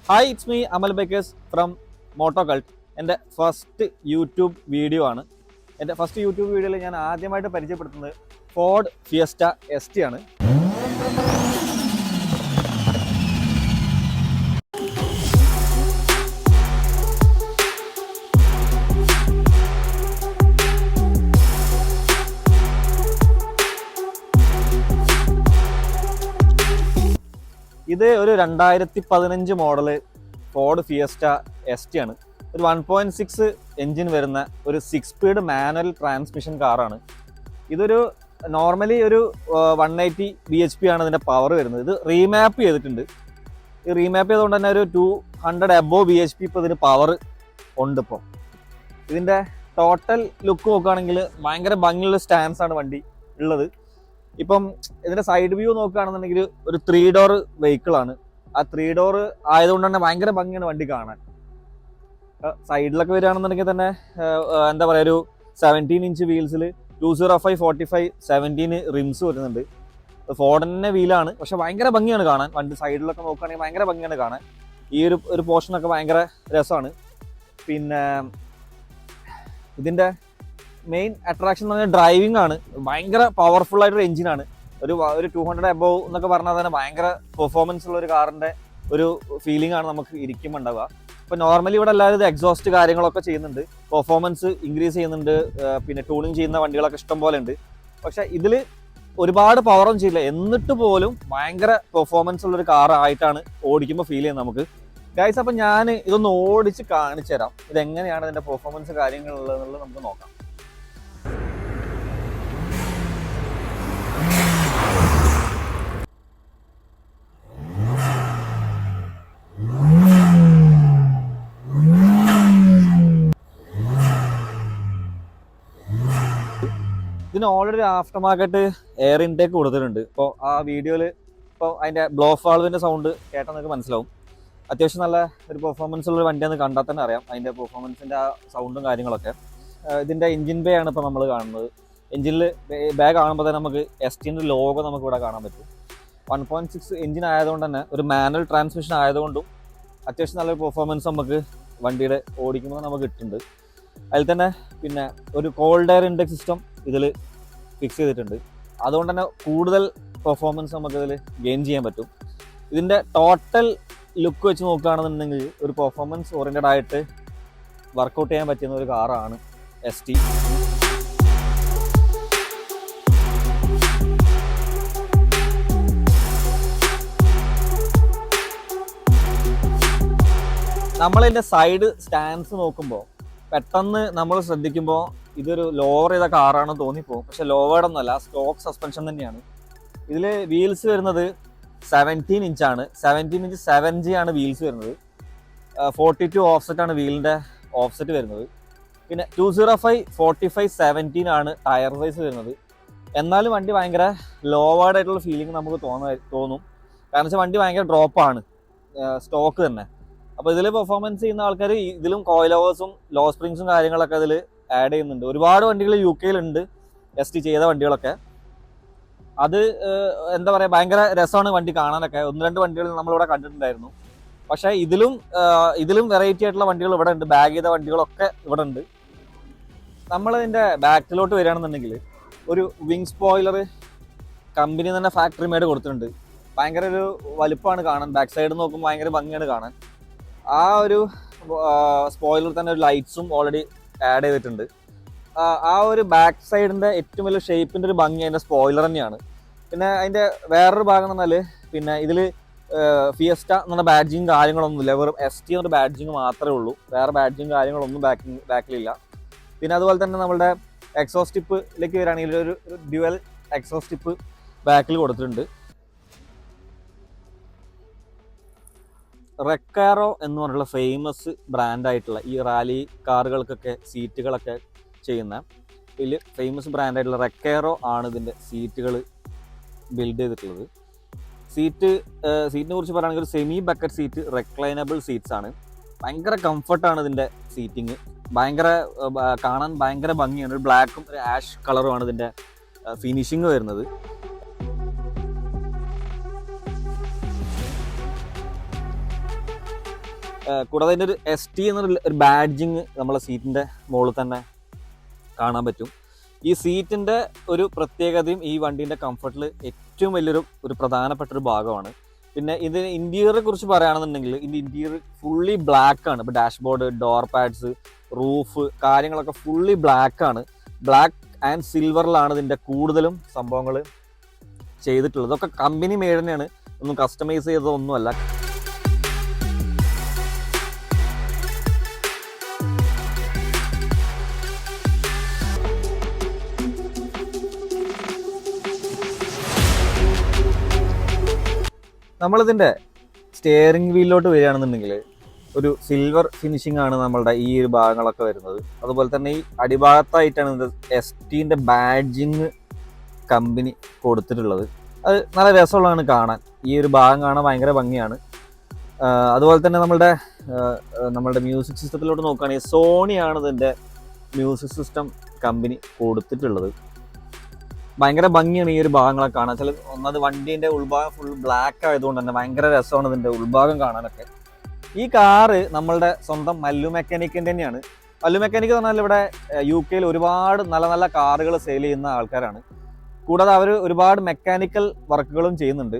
Hi, it's me Amal bakers from മോട്ടോകൾട്ട്. എൻ്റെ first YouTube video ആണ്. എൻ്റെ ഫസ്റ്റ് യൂട്യൂബ് വീഡിയോയിൽ ഞാൻ ആദ്യമായിട്ട് പരിചയപ്പെടുത്തുന്നത് ഫോർഡ് ഫിയസ്റ്റ ST ആണ്. ഇത് ഒരു 2015 മോഡല് ഫോർഡ് ഫിയസ്റ്റ ST ആണ്. ഒരു 1.6 എൻജിൻ വരുന്ന ഒരു 6 സ്പീഡ് മാനുവൽ ട്രാൻസ്മിഷൻ കാറാണ്. ഇതൊരു നോർമലി ഒരു 180 bhp ആണ് ഇതിൻ്റെ പവർ വരുന്നത്. ഇത് റീമാപ്പ് ചെയ്തിട്ടുണ്ട്. ഈ റീമാപ്പ് ചെയ്തുകൊണ്ട് തന്നെ ഒരു 200 above bhp ഇപ്പോൾ ഇതിന് പവർ ഉണ്ട്. ഇപ്പം ഇതിൻ്റെ ടോട്ടൽ ലുക്ക് നോക്കുകയാണെങ്കിൽ ഭയങ്കര ഭംഗിയുള്ള സ്റ്റാൻസ് ആണ് വണ്ടി ഉള്ളത്. ഇപ്പം ഇതിന്റെ സൈഡ് വ്യൂ നോക്കുകയാണെന്നുണ്ടെങ്കിൽ ഒരു 3 ഡോർ വെഹിക്കിൾ ആണ്. ആ 3 ഡോർ ആയതുകൊണ്ട് തന്നെ ഭയങ്കര ഭംഗിയാണ് വണ്ടി കാണാൻ. സൈഡിലൊക്കെ വരികയാണെന്നുണ്ടെങ്കിൽ തന്നെ എന്താ പറയുക, ഒരു 17 ഇഞ്ച് വീൽസിൽ 205/45 17 റിംസ് വരുന്നുണ്ട്. ഫോർഡിന്റെ വീലാണ്, പക്ഷെ ഭയങ്കര ഭംഗിയാണ് കാണാൻ. വണ്ടി സൈഡിലൊക്കെ നോക്കുകയാണെങ്കിൽ ഭയങ്കര ഭംഗിയാണ് കാണാൻ. ഈ ഒരു പോർഷനൊക്കെ ഭയങ്കര രസമാണ്. പിന്നെ ഇതിന്റെ മെയിൻ അട്രാക്ഷൻ എന്ന് പറഞ്ഞാൽ ഡ്രൈവിംഗ് ആണ്. ഭയങ്കര പവർഫുൾ ആയിട്ടൊരു എഞ്ചിനാണ്. ഒരു 200 above എന്നൊക്കെ പറഞ്ഞാൽ തന്നെ ഭയങ്കര പെർഫോമൻസ് ഉള്ള ഒരു കാറിന്റെ ഒരു ഫീലിംഗ് ആണ് നമുക്ക് ഇരിക്കുമ്പോൾ ഉണ്ടാവുക. ഇപ്പൊ നോർമലി ഇവിടെ എല്ലാവരും ഇത് എക്സോസ്റ്റ് കാര്യങ്ങളൊക്കെ ചെയ്യുന്നുണ്ട്, പെർഫോമൻസ് ഇൻക്രീസ് ചെയ്യുന്നുണ്ട്, പിന്നെ ട്യൂണിങ് ചെയ്യുന്ന വണ്ടികളൊക്കെ ഇഷ്ടം പോലെ ഉണ്ട്. പക്ഷെ ഇതിൽ ഒരുപാട് പവറൊന്നും ചെയ്യില്ല, എന്നിട്ട് പോലും ഭയങ്കര പെർഫോമൻസ് ഉള്ള ഒരു കാർ ആയിട്ടാണ് ഓടിക്കുമ്പോൾ ഫീൽ ചെയ്യുന്നത് നമുക്ക്. ഗൈസ്, അപ്പം ഞാൻ ഇതൊന്ന് ഓടിച്ച് കാണിച്ചു തരാം, ഇതെങ്ങനെയാണ് ഇതിന്റെ പെർഫോമൻസ് കാര്യങ്ങളുള്ളത് നമുക്ക് നോക്കാം. ഇതിന് already after market air intake കൊടുത്തിട്ടുണ്ട്. ഇപ്പോൾ ആ വീഡിയോയിൽ ഇപ്പോൾ അതിൻ്റെ ബ്ലോ വാൾവിൻ്റെ സൗണ്ട് കേട്ടാൽ നിങ്ങൾക്ക് മനസ്സിലാവും. അത്യാവശ്യം നല്ല ഒരു പെർഫോമൻസ് ഉള്ള വണ്ടിയാണെന്ന് കണ്ടാൽ തന്നെ അറിയാം അതിൻ്റെ പെർഫോമൻസിൻ്റെ ആ സൗണ്ടും കാര്യങ്ങളൊക്കെ. ഇതിൻ്റെ എഞ്ചിൻ ബേ ആണ് ഇപ്പോൾ നമ്മൾ കാണുന്നത്. എഞ്ചിനിൽ ബേ കാണുമ്പോൾ തന്നെ നമുക്ക് STൻ്റെ ലോഗോ നമുക്ക് ഇവിടെ കാണാൻ പറ്റും. 1.6 എഞ്ചിൻ ആയതുകൊണ്ട് തന്നെ ഒരു മാനുവൽ ട്രാൻസ്മിഷൻ ആയതുകൊണ്ടും അത്യാവശ്യം നല്ലൊരു പെർഫോമൻസ് നമുക്ക് വണ്ടിയുടെ ഓടിക്കുമ്പോൾ നമുക്ക് കിട്ടുന്നുണ്ട്. അതിൽ തന്നെ പിന്നെ ഒരു കോൾഡ് എയർ ഇൻടേക്ക് സിസ്റ്റം ഇതിൽ ഫിക്സ് ചെയ്തിട്ടുണ്ട്. അതുകൊണ്ട് തന്നെ കൂടുതൽ പെർഫോമൻസ് നമുക്ക് ഇതിൽ ഗെയിൻ ചെയ്യാൻ പറ്റും. ഇതിൻ്റെ ടോട്ടൽ ലുക്ക് വെച്ച് നോക്കുകയാണെന്നുണ്ടെങ്കിൽ ഒരു പെർഫോമൻസ് ഓറിയൻറ്റഡ് ആയിട്ട് വർക്കൗട്ട് ചെയ്യാൻ പറ്റുന്ന ഒരു കാറാണ് ST. നമ്മളിതിൻ്റെ സൈഡ് സ്റ്റാൻസ് നോക്കുമ്പോൾ പെട്ടെന്ന് നമ്മൾ ശ്രദ്ധിക്കുമ്പോൾ ഇതൊരു ലോവർ ചെയ്ത കാറാണ് തോന്നിപ്പോകും. പക്ഷെ ലോവേർഡ് ഒന്നുമല്ല, സ്റ്റോക്ക് സസ്പെൻഷൻ തന്നെയാണ്. ഇതിൽ വീൽസ് വരുന്നത് 17 ഇഞ്ചാണ്. 17 ഇഞ്ച് 7G ആണ് വീൽസ് വരുന്നത്. 42 ഓഫ്സെറ്റ് ആണ് വീലിൻ്റെ ഓഫ്സെറ്റ് വരുന്നത്. പിന്നെ 205/45 17 ആണ് ടയർ സൈസ് വരുന്നത്. എന്നാലും വണ്ടി ഭയങ്കര ലോവേർഡ് ആയിട്ടുള്ള ഫീലിംഗ് നമുക്ക് തോന്നും. കാരണം വെച്ചാൽ വണ്ടി ഭയങ്കര ഡ്രോപ്പാണ്, സ്റ്റോക്ക് തന്നെ. അപ്പോൾ ഇതിൽ പെർഫോമൻസ് ചെയ്യുന്ന ആൾക്കാർ ഇതിലും കോയിലോവേഴ്സും ലോ സ്പ്രിങ്സും കാര്യങ്ങളൊക്കെ ഇതിൽ ആഡ് ചെയ്യുന്നുണ്ട്. ഒരുപാട് വണ്ടികൾ UK യിലുണ്ട് ST ചെയ്ത വണ്ടികളൊക്കെ. അത് എന്താ പറയുക, ഭയങ്കര രസമാണ് വണ്ടി കാണാനൊക്കെ. 1-2 വണ്ടികൾ നമ്മളിവിടെ കണ്ടിട്ടുണ്ടായിരുന്നു. പക്ഷേ ഇതിലും വെറൈറ്റി ആയിട്ടുള്ള വണ്ടികൾ ഇവിടെ ഉണ്ട്. ബാഗ് ചെയ്ത വണ്ടികളൊക്കെ ഇവിടെ ഉണ്ട്. നമ്മളിതിൻ്റെ ബാക്കിലോട്ട് വരികയാണെന്നുണ്ടെങ്കിൽ ഒരു വിങ് സ്പോയിലർ കമ്പനി തന്നെ ഫാക്ടറി മെയ്ഡ് കൊടുത്തിട്ടുണ്ട്. ഭയങ്കര ഒരു വലുപ്പമാണ് കാണാൻ. ബാക്ക് സൈഡ് നോക്കുമ്പോൾ ഭയങ്കര ഭംഗിയാണ് കാണാൻ. ആ ഒരു സ്പോയിലർ തന്നെ ഒരു ലൈറ്റ്സും ഓൾറെഡി ആഡ് ചെയ്തിട്ടുണ്ട്. ആ ഒരു ബാക്ക് സൈഡിൻ്റെ ഏറ്റവും വലിയ ഷേപ്പിൻ്റെ ഒരു ഭംഗി അതിൻ്റെ സ്പോയിലർ തന്നെയാണ്. പിന്നെ അതിൻ്റെ വേറൊരു ഭാഗം എന്ന് പറഞ്ഞാൽ പിന്നെ ഇതിൽ ഫിയസ്റ്റ എന്നുള്ള ബാഡ്ജിങ് കാര്യങ്ങളൊന്നുമില്ല. വെറും ST എന്നൊരു ബാഡ്ജിങ് മാത്രമേ ഉള്ളൂ. വേറെ ബാഡ്ജിങ് കാര്യങ്ങളൊന്നും ബാക്കിലില്ല. പിന്നെ അതുപോലെ തന്നെ നമ്മളുടെ എക്സോസ്റ്റ് ടിപ്പിലേക്ക് വരികയാണെങ്കിൽ ഒരു ഡ്യുവൽ എക്സോസ്റ്റ് ടിപ്പ് ബാക്കിൽ കൊടുത്തിട്ടുണ്ട്. റെക്കാറോ എന്ന് പറഞ്ഞുള്ള ഫേമസ് ബ്രാൻഡായിട്ടുള്ള ഈ റാലി കാറുകൾക്കൊക്കെ സീറ്റുകളൊക്കെ ചെയ്യുന്ന വലിയ ഫേമസ് ബ്രാൻഡായിട്ടുള്ള റെക്കാറോ ആണ് ഇതിൻ്റെ സീറ്റുകൾ ബിൽഡ് ചെയ്തിട്ടുള്ളത്. സീറ്റിനെ കുറിച്ച് പറയുകയാണെങ്കിൽ ഒരു സെമി ബക്കറ്റ് സീറ്റ്, റെക്ലൈനബിൾ സീറ്റ്സ് ആണ്. ഭയങ്കര കംഫർട്ടാണ് ഇതിൻ്റെ സീറ്റിങ്. ഭയങ്കര കാണാൻ ഭയങ്കര ഭംഗിയാണ്. ഒരു ബ്ലാക്കും ഒരു ആഷ് കളറുമാണ് ഇതിൻ്റെ ഫിനിഷിങ് വരുന്നത്. കൂടാതെ അതിൻ്റെ ഒരു ST എന്നൊരു ബാഡ്ജിങ് നമ്മളെ സീറ്റിൻ്റെ മുകളിൽ തന്നെ കാണാൻ പറ്റും. ഈ സീറ്റിൻ്റെ ഒരു പ്രത്യേകതയും ഈ വണ്ടീൻ്റെ കംഫർട്ടിൽ ഏറ്റവും വലിയൊരു പ്രധാനപ്പെട്ട ഒരു ഭാഗമാണ്. പിന്നെ ഇത് ഇൻറ്റീരിയറെ കുറിച്ച് പറയുകയാണെന്നുണ്ടെങ്കിൽ ഇതിൻ്റെ ഇൻറ്റീരിയർ ഫുള്ളി ബ്ലാക്ക് ആണ്. ഇപ്പോൾ ഡാഷ്ബോർഡ്, ഡോർ പാഡ്സ്, റൂഫ് കാര്യങ്ങളൊക്കെ ഫുള്ളി ബ്ലാക്ക് ആണ്. ബ്ലാക്ക് ആൻഡ് സിൽവറിലാണ് ഇതിൻ്റെ കൂടുതലും സംഭവങ്ങൾ ചെയ്തിട്ടുള്ളത്. ഇതൊക്കെ കമ്പനി മെയ്ഡ് തന്നെയാണ്, ഒന്നും കസ്റ്റമൈസ് ചെയ്തതൊന്നുമല്ല. നമ്മളിതിൻ്റെ സ്റ്റിയറിംഗ് വീലിലോട്ട് വരികയാണെന്നുണ്ടെങ്കിൽ ഒരു സിൽവർ ഫിനിഷിംഗ് ആണ് നമ്മളുടെ ഈ ഒരു ഭാഗങ്ങളൊക്കെ വരുന്നത്. അതുപോലെ തന്നെ ഈ അടിഭാഗത്തായിട്ടാണ് ഇത് STൻ്റെ ബാഡ്ജിങ് കമ്പനി കൊടുത്തിട്ടുള്ളത്. അത് നല്ല രസമുള്ളതാണ് കാണാൻ. ഈ ഒരു ഭാഗം കാണാൻ ഭയങ്കര ഭംഗിയാണ്. അതുപോലെ തന്നെ നമ്മളുടെ മ്യൂസിക് സിസ്റ്റത്തിലോട്ട് നോക്കുകയാണെങ്കിൽ സോണിയാണ് ഇതിൻ്റെ മ്യൂസിക് സിസ്റ്റം കമ്പനി കൊടുത്തിട്ടുള്ളത്. ഭയങ്കര ഭംഗിയാണ് ഈ ഒരു ഭാഗങ്ങളൊക്കെ കാണാൻ. ചില ഒന്നത് വണ്ടീൻ്റെ ഉൾഭാഗം ഫുൾ ബ്ലാക്ക് ആയതുകൊണ്ട് തന്നെ ഭയങ്കര രസമാണ് ഇതിൻ്റെ ഉൾഭാഗം കാണാനൊക്കെ. ഈ കാറ് നമ്മളുടെ സ്വന്തം മല്ലു മെക്കാനിക്കിൻ്റെ തന്നെയാണ്. മല്ലു മെക്കാനിക്ക് എന്ന് പറഞ്ഞാൽ ഇവിടെ UK ഒരുപാട് നല്ല നല്ല കാറുകൾ സെയിൽ ചെയ്യുന്ന ആൾക്കാരാണ്. കൂടാതെ അവർ ഒരുപാട് മെക്കാനിക്കൽ വർക്കുകളും ചെയ്യുന്നുണ്ട്.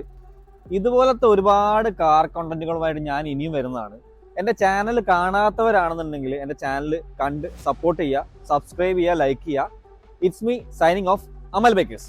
ഇതുപോലത്തെ ഒരുപാട് കാർ കണ്ടന്റുകളുമായിട്ട് ഞാൻ ഇനിയും വരുന്നതാണ്. എൻ്റെ ചാനൽ കാണാത്തവരാണെന്നുണ്ടെങ്കിൽ എൻ്റെ ചാനൽ കണ്ട് സപ്പോർട്ട് ചെയ്യുക, സബ്സ്ക്രൈബ് ചെയ്യുക, ലൈക്ക് ചെയ്യുക. It's me signing off, Amal baker's.